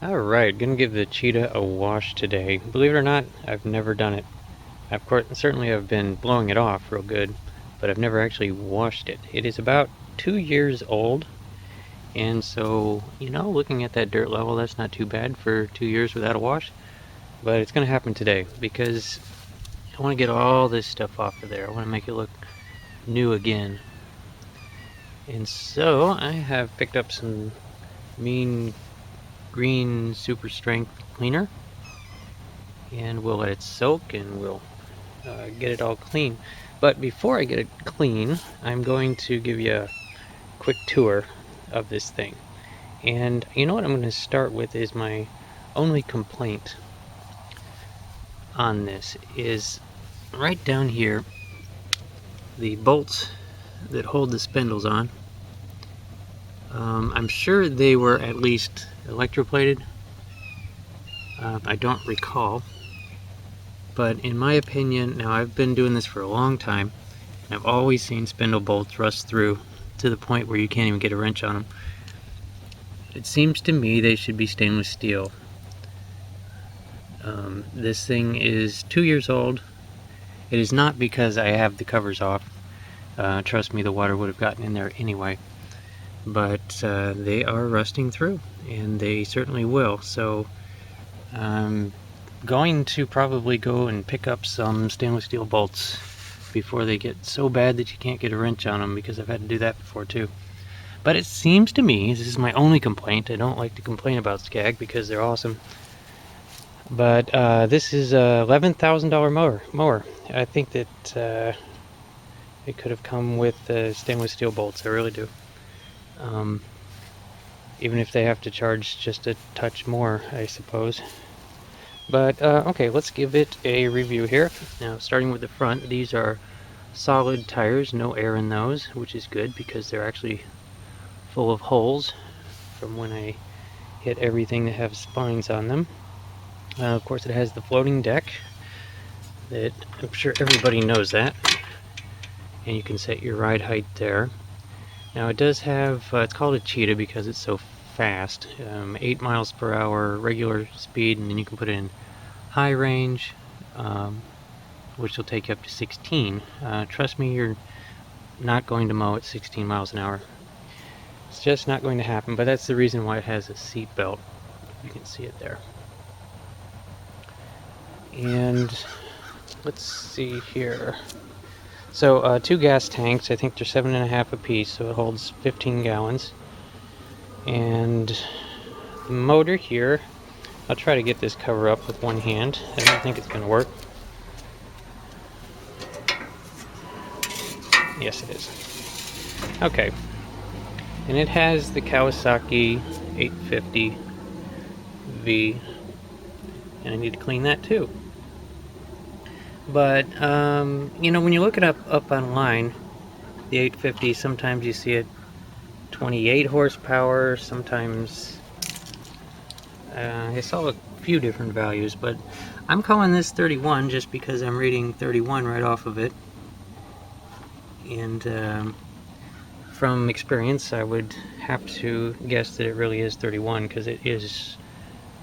Alright, gonna give the Cheetah a wash today. Believe it or not, I've never done it. Of course, certainly I've been blowing it off real good, but I've never actually washed it. It is about 2 years old, and so, looking at that dirt level, that's not too bad for 2 years without a wash. But it's gonna happen today, because I want to get all this stuff off of there. I want to make it look new again. And so, I have picked up some mean green super strength cleaner, and we'll let it soak and we'll get it all clean. But before I get it clean, I'm going to give you a quick tour of this thing. And you know what I'm going to start with is my only complaint on this is right down here, the bolts that hold the spindles on. I'm sure they were at least electroplated. I don't recall. But in my opinion, now I've been doing this for a long time, and I've always seen spindle bolts rust through to the point where you can't even get a wrench on them. It seems to me they should be stainless steel. This thing is 2 years old. It is not because I have the covers off. Trust me, the water would have gotten in there anyway. But they are rusting through, and they certainly will. So I'm going to probably go and pick up some stainless steel bolts before they get so bad that you can't get a wrench on them, because I've had to do that before too. But it seems to me, this is my only complaint, I don't like to complain about Scag because they're awesome, but this is a $11,000 mower. I think that it could have come with stainless steel bolts, I really do. Even if they have to charge just a touch more, I suppose. But okay, let's give it a review here. Now, starting with the front, these are solid tires, no air in those, which is good because they're actually full of holes from when I hit everything that have spines on them. Of course, it has the floating deck that I'm sure everybody knows that, and you can set your ride height there. Now it does have, it's called a Cheetah because it's so fast, 8 miles per hour regular speed, and then you can put it in high range, which will take you up to 16. Trust me, you're not going to mow at 16 miles an hour. It's just not going to happen, but that's the reason why it has a seat belt. You can see it there. And let's see here. So 2 gas tanks, I think they're 7.5 apiece, so it holds 15 gallons. And the motor here, I'll try to get this cover up with one hand. I don't think it's going to work. Yes, it is. Okay. And it has the Kawasaki 850V, and I need to clean that too. But when you look it up online, the 850, sometimes you see it 28 horsepower, sometimes I saw a few different values, but I'm calling this 31 just because I'm reading 31 right off of it. And from experience, I would have to guess that it really is 31 because it is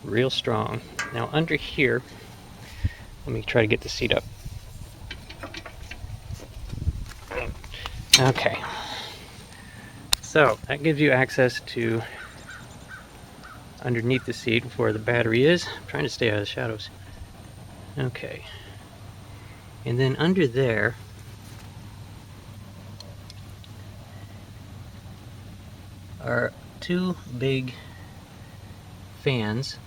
real strong. Now under here, let me try to get the seat up. Okay, so that gives you access to underneath the seat where the battery is. I'm trying to stay out of the shadows. Okay, and then under there are 2 big fans,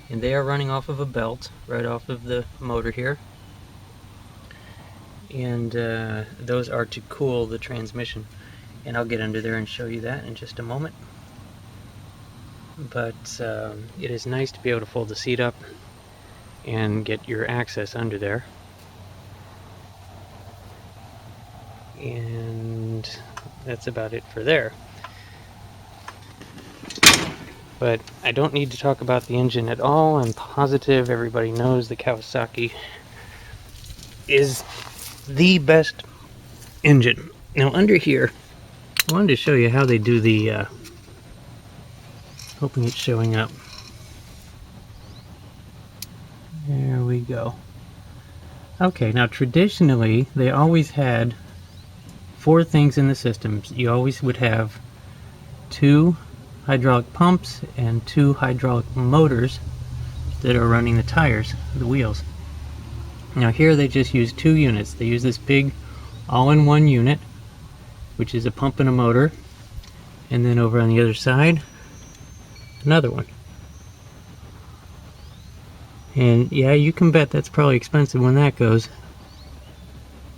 and they are running off of a belt right off of the motor here, and those are to cool the transmission, and I'll get under there and show you that in just a moment. But it is nice to be able to fold the seat up and get your access under there. And that's about it for there. But I don't need to talk about the engine at all. I'm positive everybody knows the Kawasaki is the best engine. Now under here, I wanted to show you how they do the, hoping it's showing up. There we go. Okay, now traditionally they always had 4 things in the system. You always would have 2 hydraulic pumps and 2 hydraulic motors that are running the tires, the wheels. Now here they just use 2 units. They use this big all-in-one unit, which is a pump and a motor, and then over on the other side, another one. And yeah, you can bet that's probably expensive when that goes.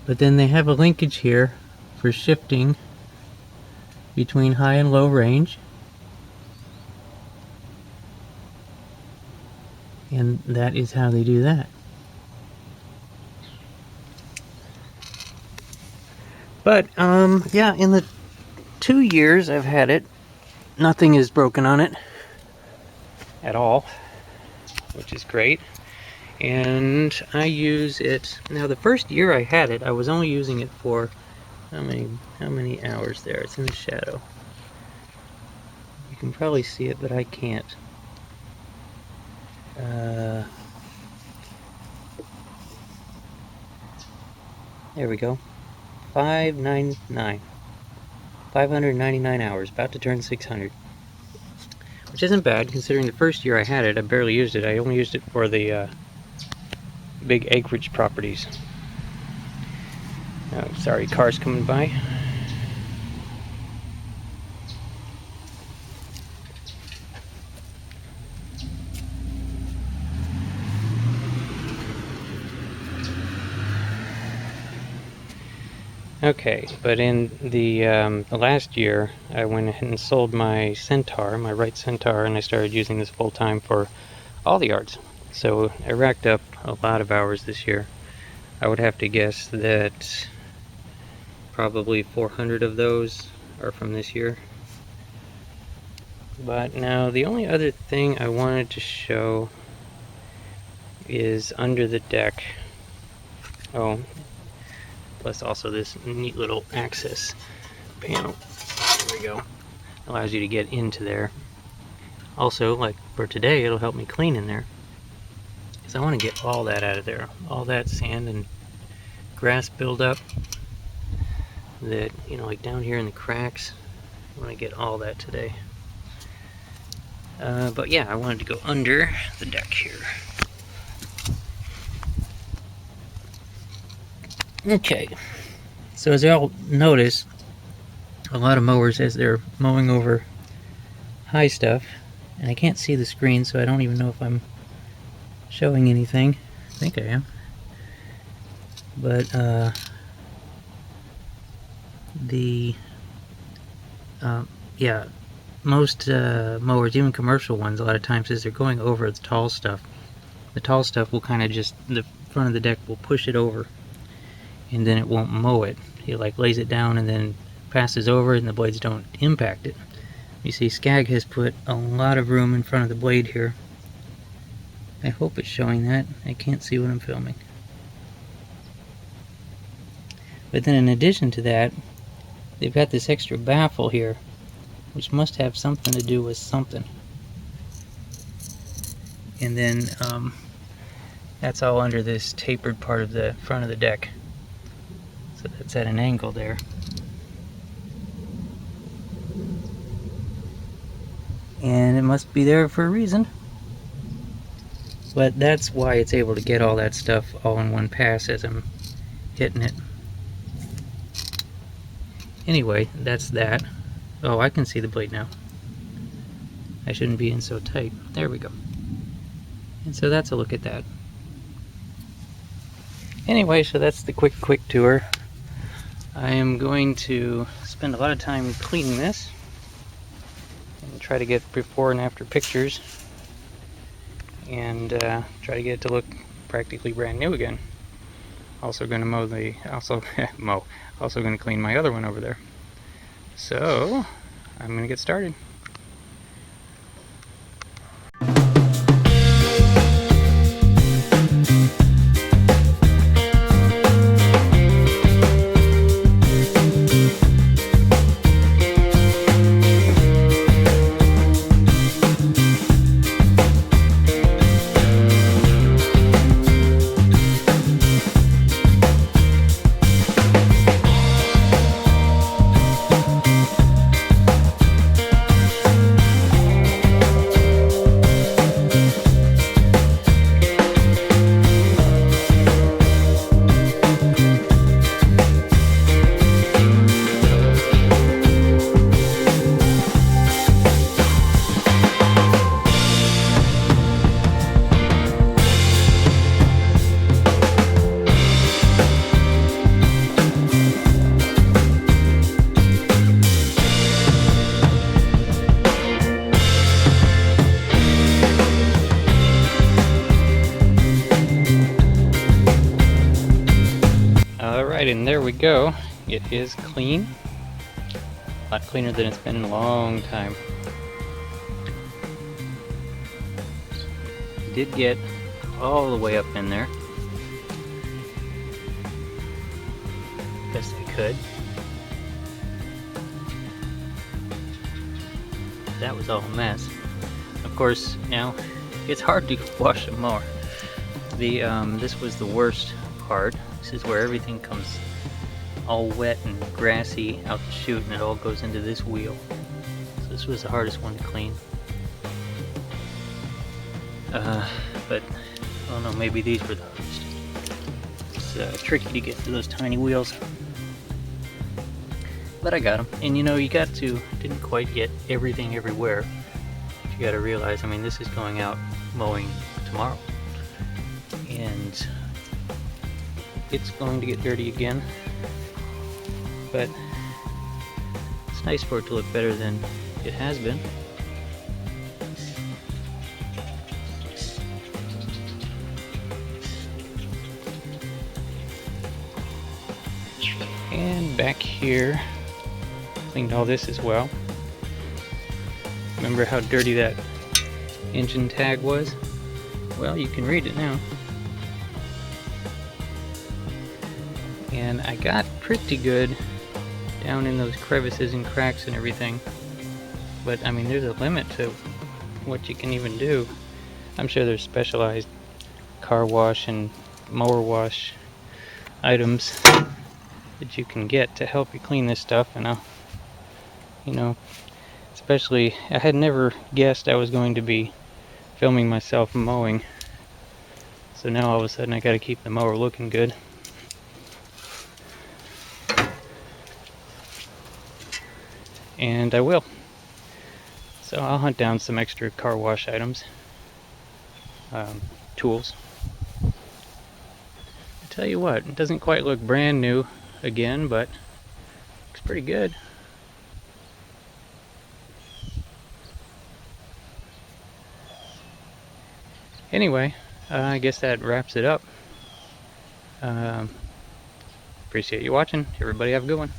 But then they have a linkage here for shifting between high and low range. And that is how they do that. But yeah, in the 2 years I've had it, nothing is broken on it at all, which is great. And I use it now. The first year I had it, I was only using it for how many hours there? It's in the shadow. You can probably see it, but I can't. There we go. 599 hours, about to turn 600. Which isn't bad, considering the first year I had it, I barely used it. I only used it for the big acreage properties. Oh, sorry, cars coming by. Okay, but in the last year, I went ahead and sold my Centaur, my right Centaur, and I started using this full time for all the yards. So I racked up a lot of hours this year. I would have to guess that probably 400 of those are from this year. But now the only other thing I wanted to show is under the deck. Oh, plus also this neat little access panel. There we go. Allows you to get into there. Also, like for today, it'll help me clean in there, because I want to get all that out of there. All that sand and grass buildup that, you know, like down here in the cracks. I want to get all that today. But yeah, I wanted to go under the deck here. Okay, so as y'all notice, a lot of mowers, as they're mowing over high stuff, and I can't see the screen, so I don't even know if I'm showing anything. I think I am. But yeah, most mowers, even commercial ones, a lot of times as they're going over the tall stuff will kind of just, the front of the deck will push it over, and then it won't mow it. He like lays it down and then passes over it, and the blades don't impact it. You see, Scag has put a lot of room in front of the blade here. I hope it's showing that. I can't see what I'm filming. But then in addition to that, they've got this extra baffle here, which must have something to do with something. And then that's all under this tapered part of the front of the deck. So that's at an angle there. And it must be there for a reason. But that's why it's able to get all that stuff all in one pass as I'm hitting it. Anyway, that's that. Oh, I can see the blade now. I shouldn't be in so tight. There we go. And so that's a look at that. Anyway, so that's the quick tour. I am going to spend a lot of time cleaning this and try to get before and after pictures, and try to get it to look practically brand new again. Also going to mow the, also going to clean my other one over there. So I'm going to get started. there we go. It is clean. A lot cleaner than it's been in a long time. Did get all the way up in there. Best I could. That was all a mess. Of course, now it's hard to wash a mower. This was the worst part. This is where everything comes all wet and grassy out the chute, and it all goes into this wheel. So this was the hardest one to clean. But I don't know, maybe these were the hardest. It's tricky to get to those tiny wheels. But I got them, and you know, didn't quite get everything everywhere. You gotta realize, I mean, this is going out mowing tomorrow, and it's going to get dirty again, but it's nice for it to look better than it has been. And back here, cleaned all this as well. Remember how dirty that engine tag was? Well, you can read it now. And I got pretty good down in those crevices and cracks and everything. But I mean, there's a limit to what you can even do. I'm sure there's specialized car wash and mower wash items that you can get to help you clean this stuff. And you know, especially, I had never guessed I was going to be filming myself mowing. So now all of a sudden I gotta keep the mower looking good. And I will. So I'll hunt down some extra car wash items, tools. I tell you what, it doesn't quite look brand new again, but looks pretty good. Anyway, I guess that wraps it up. Appreciate you watching. Everybody have a good one.